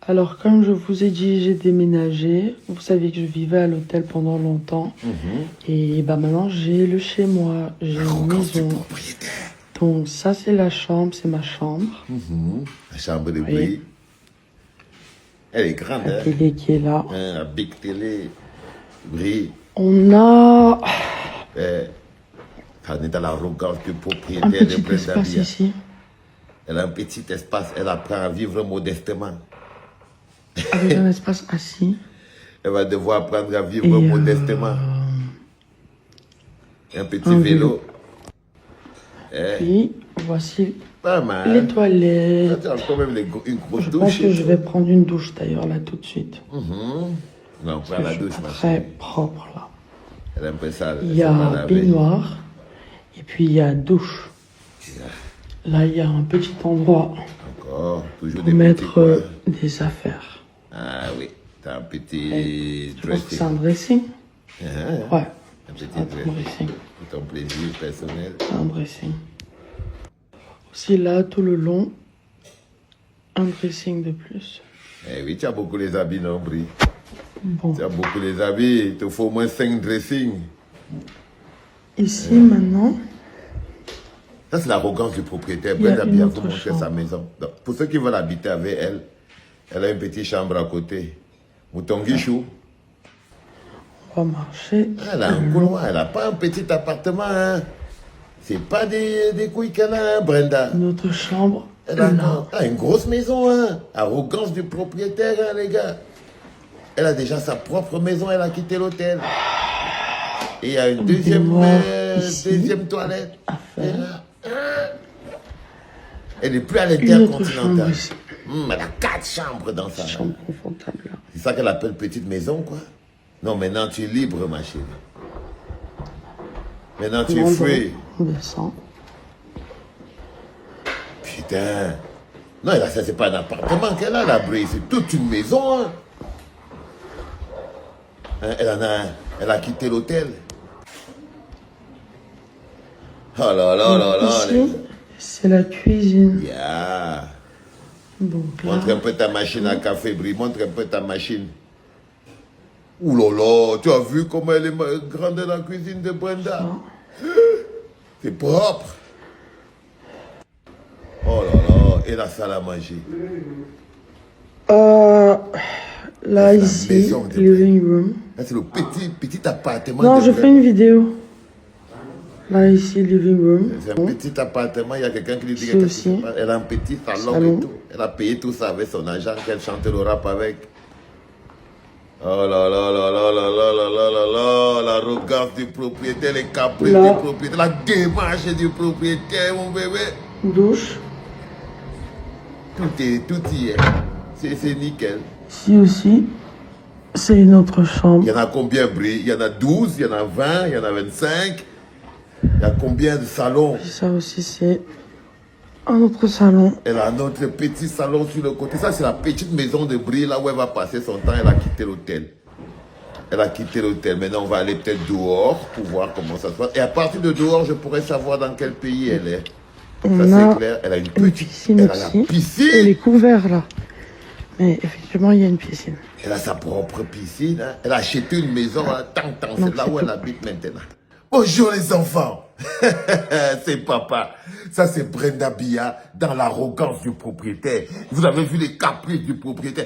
Alors, comme je vous ai dit, j'ai déménagé. Vous savez que je vivais à l'hôtel pendant longtemps. Et bah maintenant, j'ai le chez moi. J'ai une maison. Donc ça, c'est la chambre, c'est ma chambre. La chambre de Oui. Brie. Elle est grande, La hein? télé qui est là. La big télé. Brie. On a Ça est dans l'arrogance du un propriétaire de petit Brenda espace Bia. ici. Elle a un petit espace, elle apprend à vivre modestement. Avec un espace assis. Elle va devoir apprendre à vivre Et, modestement. Un petit un vélo. Puis, voici Pas mal. les toilettes. Tu as quand même une grosse Je douche. pense que je vais prendre une douche d'ailleurs là tout de suite. Non, prends la Je suis douche, pas ma très chérie. propre là. Elle aime pas ça. Il y a baignoire et puis il y a douche. Là, il y a un petit endroit Encore, toujours pour des petits mettre coins. des affaires. Ah oui, t'as un petit Je pense que dressing. c'est un dressing. Ah, Ouais, un petit un dressing. dressing. Pour ton plaisir personnel. Un dressing. Aussi là, tout le long, un dressing de plus. Eh oui, tu as beaucoup les habits, non, Brie? Bon, Tu as beaucoup les habits, il te faut au moins 5 dressings. ici maintenant, Ça, c'est l'arrogance du propriétaire. Il y a Brenda une Bia autre vous montrer chambre. sa maison. Donc, pour ceux qui veulent habiter avec elle, elle a une petite chambre à côté. Mouton Guichou. on va marcher. Elle a un couloir, elle n'a pas un petit appartement. Hein. C'est pas des couilles qu'elle a, hein, Brenda. Une autre chambre. Elle a, Là. elle a une grosse maison. Hein. Arrogance du propriétaire, hein, les gars. Elle a déjà sa propre maison, elle a quitté l'hôtel. Et il y a une baignoire ici. deuxième toilette. Affaire. Elle n'est plus à Une autre l'intercontinental. chambre ici. Elle a 4 chambres dans sa Chambre confortable là. C'est ça qu'elle appelle petite maison, quoi. Non, maintenant tu es libre, ma chérie. Maintenant tu es Grande free. On descend. Putain. Non, là, ça, c'est pas un appartement qu'elle a, la Brie. C'est toute une maison, hein. Hein, elle a quitté l'hôtel. Oh là là là là. Ici, c'est la cuisine. Yeah. Donc là, Montre un peu ta machine à café, Brie. Montre un peu ta machine. Ouh là là, tu as vu comment elle est grande la cuisine de Brenda? C'est propre. Oh là là, et la salle à manger. là C'est la ici, maison de living room. Là, c'est le petit appartement. Non, de je Brenda. fais une vidéo. Là ici, living room. C'est un petit appartement, il y a quelqu'un qui lui dit Ici que aussi. elle a un petit salon Salon. et tout. Elle a payé tout ça avec son agent qu'elle chante le rap avec. Oh là là là là là là là là là là, l'arrogance du propriétaire, les caprices Là. du propriétaire, la démarche du propriétaire, mon bébé. Douche. Tout y est. C'est nickel. Ici aussi, c'est une autre Il chambre. y en a combien, Brie? Il y en a 12, il y en a 20, il y en a 25. Il y a combien de salons? Et ça aussi, c'est un autre salon. Elle a notre petit salon sur le côté. Ça, c'est la petite maison de Brie, là où elle va passer son temps. Elle a quitté l'hôtel. Elle a quitté l'hôtel. Maintenant, on va aller peut-être dehors pour voir comment ça se passe. Et à partir de dehors, je pourrais savoir dans quel pays elle est. On Ça, a c'est clair. Elle a une une petite piscine Elle a aussi. la Et piscine. les couverts là. Mais effectivement, il y a une piscine. Elle a sa propre piscine. Hein. Elle a acheté une maison. Hein. Tant. Donc, C'est là c'est où elle tout. habite maintenant. Bonjour les enfants. C'est papa. Ça, c'est Brenda Bia dans l'arrogance du propriétaire. Vous avez vu les caprices du propriétaire.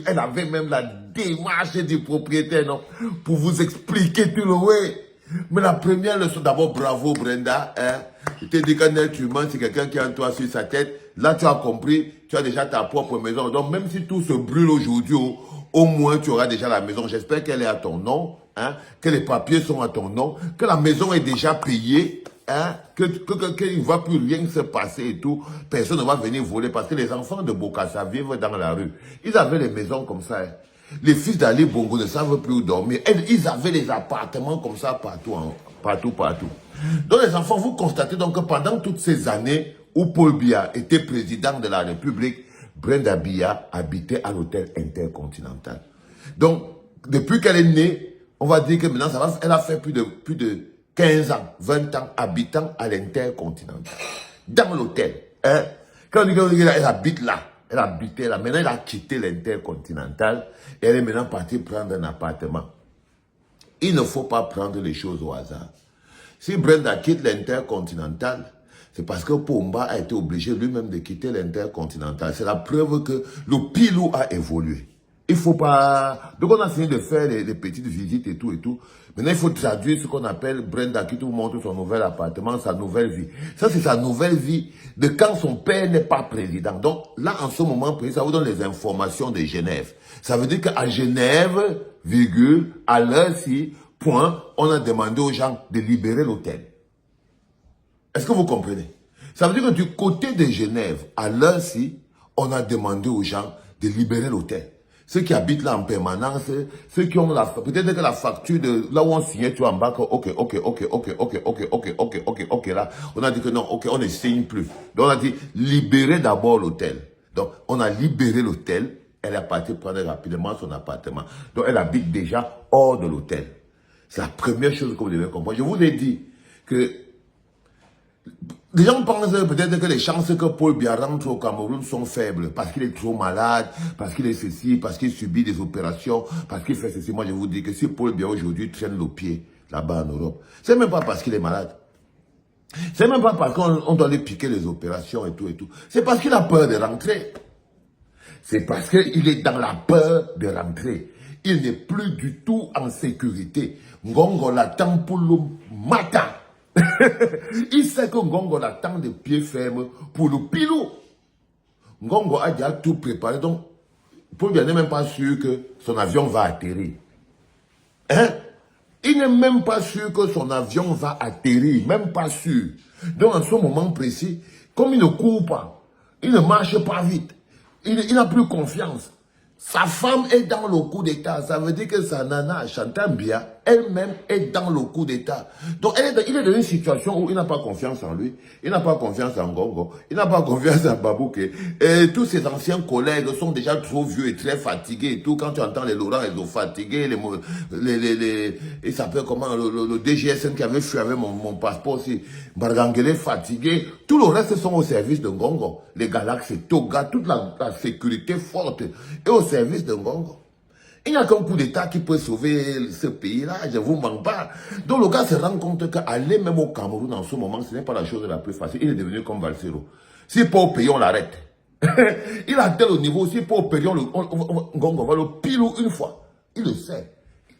Elle avait même la démarche du propriétaire, non? Pour vous expliquer tout le way. Mais la première leçon, d'abord, bravo Brenda. Hein? Je t'ai dit qu'un être humain, c'est quelqu'un qui a un toit sur sa tête. Là, tu as compris, tu as déjà ta propre maison. Donc, même si tout se brûle aujourd'hui, au moins, tu auras déjà la maison. J'espère qu'elle est à ton nom, hein, que les papiers sont à ton nom, que la maison est déjà payée, hein, qu'il ne va plus rien se passer et tout. Personne ne va venir voler parce que les enfants de Bokassa vivent dans la rue. Ils avaient les maisons comme ça. Hein. Les fils d'Ali Bongo ne savent plus où dormir. Ils avaient les appartements comme ça partout, hein, partout. Donc les enfants, vous constatez donc que pendant toutes ces années où Paul Biya était président de la République, Brenda Bia habitait à l'hôtel Intercontinental. Donc, depuis qu'elle est née, on va dire que maintenant, elle a fait plus de 15 ans, 20 ans habitant à l'Intercontinental. Dans l'hôtel. Hein? Quand on dit qu'elle habite là, Elle habitait là. Maintenant, elle a quitté l'Intercontinental et elle est maintenant partie prendre un appartement. Il ne faut pas prendre les choses au hasard. Si Brenda quitte l'Intercontinental, c'est parce que Pomba a été obligé lui-même de quitter l'Intercontinental. C'est la preuve que le pilou a évolué. Il faut pas... Donc on a fini de faire les petites visites et tout et tout. Maintenant, il faut traduire ce qu'on appelle Brenda qui vous montre son nouvel appartement, sa nouvelle vie. Ça, c'est sa nouvelle vie de quand son père n'est pas président. Donc là, en ce moment précis, ça vous donne les informations de Genève. Ça veut dire qu'à Genève, virgule, à l'heure-ci, point, on a demandé aux gens de libérer l'hôtel. Est-ce que vous comprenez? Ça veut dire que du côté de Genève, à l'heure-ci, on a demandé aux gens de libérer l'hôtel. Ceux qui habitent là en permanence, ceux qui ont la... Peut-être que la facture de... Là où on signait, tu embarques, ok, là. On a dit que non, ok, on ne signe plus. Donc on a dit, libérer d'abord l'hôtel. Donc on a libéré l'hôtel, elle est partie prendre rapidement son appartement. Donc elle habite déjà hors de l'hôtel. C'est la première chose que vous devez comprendre. Je vous ai dit que les gens pensent peut-être que les chances que Paul Biya rentre au Cameroun sont faibles parce qu'il est trop malade, parce qu'il est ceci, parce qu'il subit des opérations, parce qu'il fait ceci. Moi, je vous dis que si Paul Biya aujourd'hui traîne le pied là-bas en Europe, c'est même pas parce qu'il est malade. C'est même pas parce qu'on doit lui piquer les opérations et tout et tout. C'est parce qu'il a peur de rentrer. C'est parce qu'il est dans la peur de rentrer. Il n'est plus du tout en sécurité. Ngongo l'attend pour le matin. Il sait que Ngongo l'attend de pied ferme pour le pilot. Ngongo a déjà tout préparé. Donc, Paul Biya n'est même pas sûr que son avion va atterrir. Hein? Il n'est même pas sûr que son avion va atterrir. Même pas sûr. Donc, en ce moment précis, comme il ne court pas, il ne marche pas vite, il n'a plus confiance. Sa femme est dans le coup d'état. Ça veut dire que sa nana, Chantal Biya, elle-même est dans le coup d'état. Donc, il est dans une situation où il n'a pas confiance en lui. Il n'a pas confiance en Ngongo. Il n'a pas confiance en Babouké. Et tous ses anciens collègues sont déjà trop vieux et très fatigués et tout. Quand tu entends les Laurent, ils ont fatigué. Il s'appelle comment, le DGSN qui avait fui avec mon passeport aussi. Bargangele fatigué. Tout le reste sont au service de Ngongo. Les Galaxies, Toga, toute la sécurité forte est au service de Ngongo. Il n'y a qu'un coup d'État qui peut sauver ce pays-là, je ne vous mens pas. Donc le gars se rend compte qu'aller même au Cameroun en ce moment, ce n'est pas la chose la plus facile. Il est devenu comme Valsero. Si pas au pays, on l'arrête. Il a tel au niveau, si pas au pays, Ngongo va le pilou une fois. Il le sait.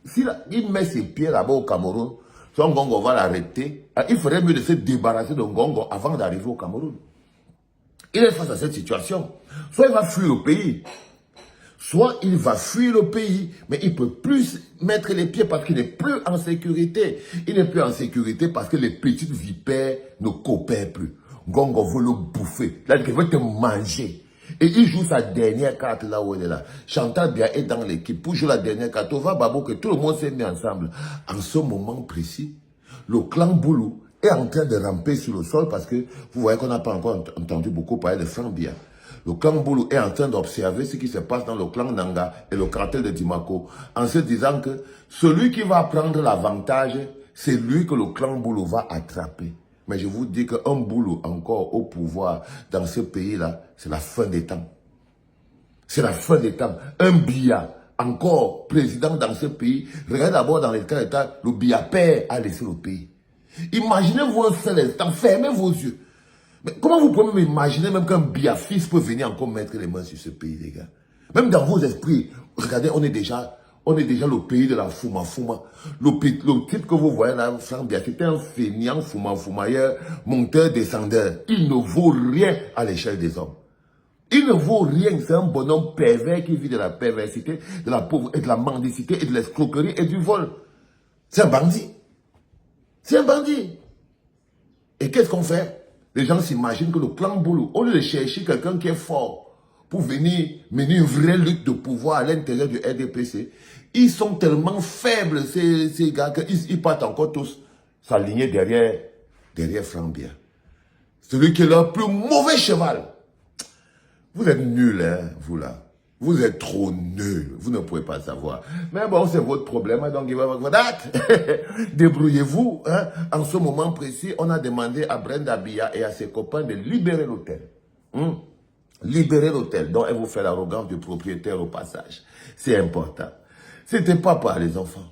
S'il met ses pieds là-bas au Cameroun, son Ngongo va l'arrêter. Il ferait mieux de se débarrasser de Ngongo avant d'arriver au Cameroun. Il est face à cette situation. Soit il va fuir le pays, soit il va fuir le pays, mais il ne peut plus mettre les pieds parce qu'il n'est plus en sécurité. Il n'est plus en sécurité parce que les petites vipères ne coopèrent plus. Ngongo veut le bouffer. Là, il veut te manger. Et il joue sa dernière carte là où elle est là. Chantal Biya est dans l'équipe pour jouer la dernière carte. On va Babo que tout le monde s'est mis ensemble. En ce moment précis, le clan Boulou est en train de ramper sur le sol parce que vous voyez qu'on n'a pas encore entendu beaucoup parler de Franck Biya. Le clan Boulou est en train d'observer ce qui se passe dans le clan Nanga et le cartel de Dimako en se disant que celui qui va prendre l'avantage, c'est lui que le clan Boulou va attraper. Mais je vous dis qu'un Boulou encore au pouvoir dans ce pays-là, c'est la fin des temps. C'est la fin des temps. Un Biya encore président dans ce pays, regardez d'abord dans les cas d'état, le Biya père a laissé le pays. Imaginez-vous un seul instant, fermez vos yeux. Mais comment vous pouvez m'imaginer même qu'un Biya fils peut venir encore mettre les mains sur ce pays, les gars? Même dans vos esprits, regardez, on est déjà le pays de la Fouma Fouma. Le type que vous voyez là, Franck Biya, c'était un feignant Fouma Foumailleur, monteur, descendeur. Il ne vaut rien à l'échelle des hommes. Il ne vaut rien, c'est un bonhomme pervers qui vit de la perversité, de la pauvreté, et de la mendicité, et de l'escroquerie et du vol. C'est un bandit. C'est un bandit. Et qu'est-ce qu'on fait? Les gens s'imaginent que le clan Boulou, au lieu de chercher quelqu'un qui est fort pour venir mener une vraie lutte de pouvoir à l'intérieur du RDPC, ils sont tellement faibles, ces gars, qu'ils partent encore tous s'aligner derrière Franck Biya. Celui qui est leur plus mauvais cheval. Vous êtes nuls, hein, vous là. Vous êtes trop nuls. Vous ne pouvez pas savoir. Mais bon, c'est votre problème. Donc, débrouillez-vous. Hein. En ce moment précis, on a demandé à Brenda Biya et à ses copains de libérer l'hôtel. Libérez l'hôtel, donc elle vous fait l'arrogance du propriétaire au passage. C'est important. C'était papa, les enfants.